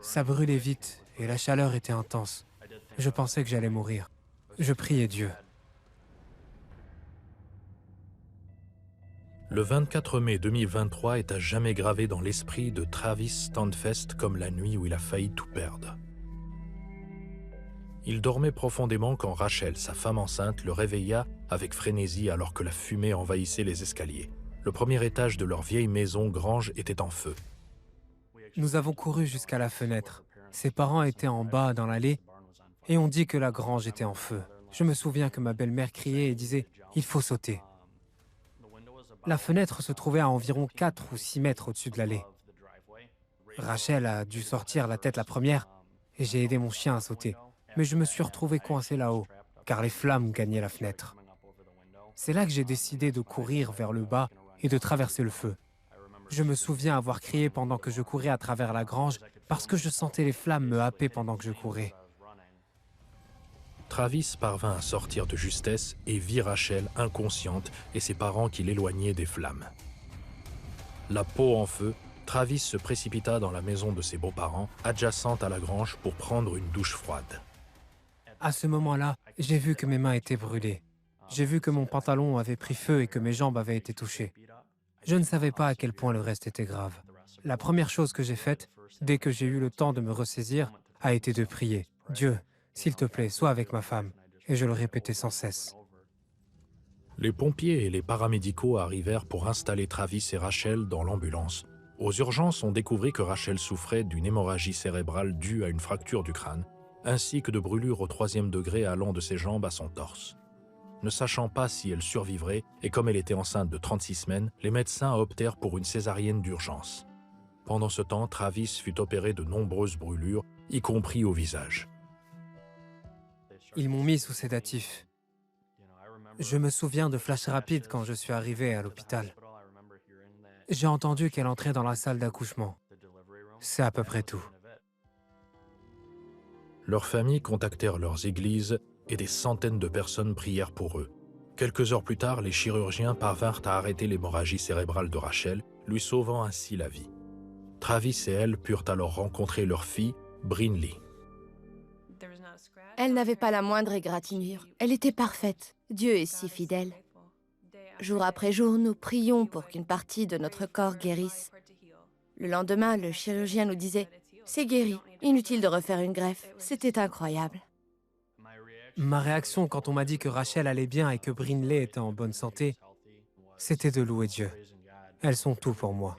Ça brûlait vite et la chaleur était intense. Je pensais que j'allais mourir. Je priais Dieu. Le 24 mai 2023 est à jamais gravé dans l'esprit de Travis Standfast comme la nuit où il a failli tout perdre. Il dormait profondément quand Rachel, sa femme enceinte, le réveilla avec frénésie alors que la fumée envahissait les escaliers. Le premier étage de leur vieille maison grange était en feu. Nous avons couru jusqu'à la fenêtre. Ses parents étaient en bas dans l'allée et on dit que la grange était en feu. Je me souviens que ma belle-mère criait et disait « Il faut sauter ». La fenêtre se trouvait à environ 4 ou 6 mètres au-dessus de l'allée. Rachel a dû sortir la tête la première et j'ai aidé mon chien à sauter. Mais je me suis retrouvé coincé là-haut, car les flammes gagnaient la fenêtre. C'est là que j'ai décidé de courir vers le bas et de traverser le feu. Je me souviens avoir crié pendant que je courais à travers la grange parce que je sentais les flammes me happer pendant que je courais. Travis parvint à sortir de justesse et vit Rachel inconsciente et ses parents qui l'éloignaient des flammes. La peau en feu, Travis se précipita dans la maison de ses beaux-parents, adjacente à la grange, pour prendre une douche froide. À ce moment-là, j'ai vu que mes mains étaient brûlées. J'ai vu que mon pantalon avait pris feu et que mes jambes avaient été touchées. Je ne savais pas à quel point le reste était grave. La première chose que j'ai faite, dès que j'ai eu le temps de me ressaisir, a été de prier. « Dieu, s'il te plaît, sois avec ma femme. » Et je le répétais sans cesse. Les pompiers et les paramédicaux arrivèrent pour installer Travis et Rachel dans l'ambulance. Aux urgences, on découvrit que Rachel souffrait d'une hémorragie cérébrale due à une fracture du crâne, ainsi que de brûlures au 3e degré allant de ses jambes à son torse. Ne sachant pas si elle survivrait, et comme elle était enceinte de 36 semaines, les médecins optèrent pour une césarienne d'urgence. Pendant ce temps, Travis fut opéré de nombreuses brûlures, y compris au visage. Ils m'ont mis sous sédatif. Je me souviens de flashs rapides quand je suis arrivé à l'hôpital. J'ai entendu qu'elle entrait dans la salle d'accouchement. C'est à peu près tout. Leurs familles contactèrent leurs églises et des centaines de personnes prièrent pour eux. Quelques heures plus tard, les chirurgiens parvinrent à arrêter l'hémorragie cérébrale de Rachel, lui sauvant ainsi la vie. Travis et elle purent alors rencontrer leur fille, Brinley. Elle n'avait pas la moindre égratignure. Elle était parfaite. Dieu est si fidèle. Jour après jour, nous prions pour qu'une partie de notre corps guérisse. Le lendemain, le chirurgien nous disait « C'est guéri, inutile de refaire une greffe. » C'était incroyable. Ma réaction quand on m'a dit que Rachel allait bien et que Brinley était en bonne santé, c'était de louer Dieu. Elles sont tout pour moi.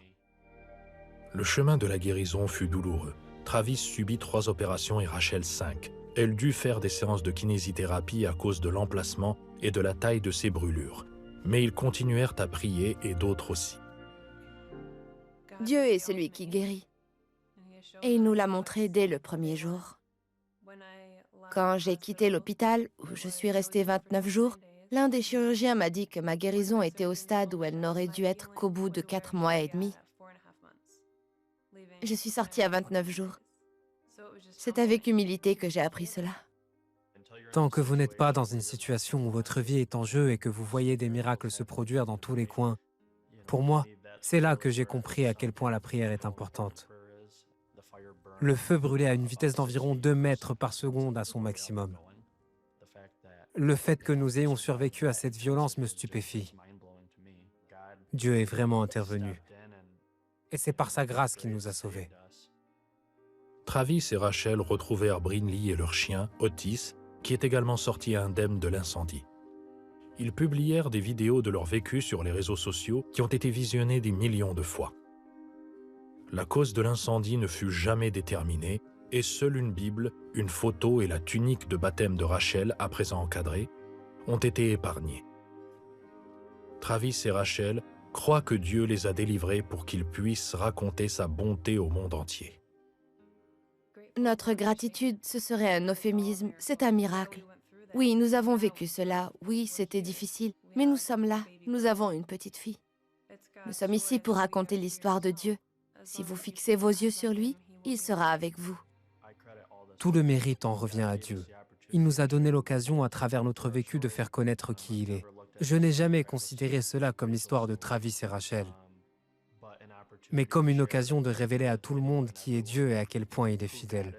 Le chemin de la guérison fut douloureux. Travis subit 3 opérations et Rachel 5. Elle dut faire des séances de kinésithérapie à cause de l'emplacement et de la taille de ses brûlures. Mais ils continuèrent à prier et d'autres aussi. Dieu est celui qui guérit. Et il nous l'a montré dès le premier jour. Quand j'ai quitté l'hôpital, où je suis restée 29 jours, l'un des chirurgiens m'a dit que ma guérison était au stade où elle n'aurait dû être qu'au bout de 4 mois et demi. Je suis sortie à 29 jours. C'est avec humilité que j'ai appris cela. Tant que vous n'êtes pas dans une situation où votre vie est en jeu et que vous voyez des miracles se produire dans tous les coins, pour moi, c'est là que j'ai compris à quel point la prière est importante. Le feu brûlait à une vitesse d'environ 2 mètres par seconde à son maximum. Le fait que nous ayons survécu à cette violence me stupéfie. Dieu est vraiment intervenu. Et c'est par sa grâce qu'il nous a sauvés. Travis et Rachel retrouvèrent Brinley et leur chien, Otis, qui est également sorti indemne de l'incendie. Ils publièrent des vidéos de leur vécu sur les réseaux sociaux qui ont été visionnées des millions de fois. La cause de l'incendie ne fut jamais déterminée et seule une Bible, une photo et la tunique de baptême de Rachel, à présent encadrée, ont été épargnés. Travis et Rachel croient que Dieu les a délivrés pour qu'ils puissent raconter sa bonté au monde entier. Notre gratitude, ce serait un euphémisme, c'est un miracle. Oui, nous avons vécu cela, oui, c'était difficile, mais nous sommes là, nous avons une petite fille. Nous sommes ici pour raconter l'histoire de Dieu. Si vous fixez vos yeux sur lui, il sera avec vous. Tout le mérite en revient à Dieu. Il nous a donné l'occasion à travers notre vécu de faire connaître qui il est. Je n'ai jamais considéré cela comme l'histoire de Travis et Rachel. mais comme une occasion de révéler à tout le monde qui est Dieu et à quel point il est fidèle.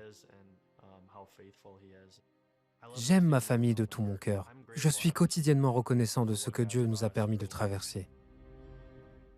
J'aime ma famille de tout mon cœur. Je suis quotidiennement reconnaissant de ce que Dieu nous a permis de traverser.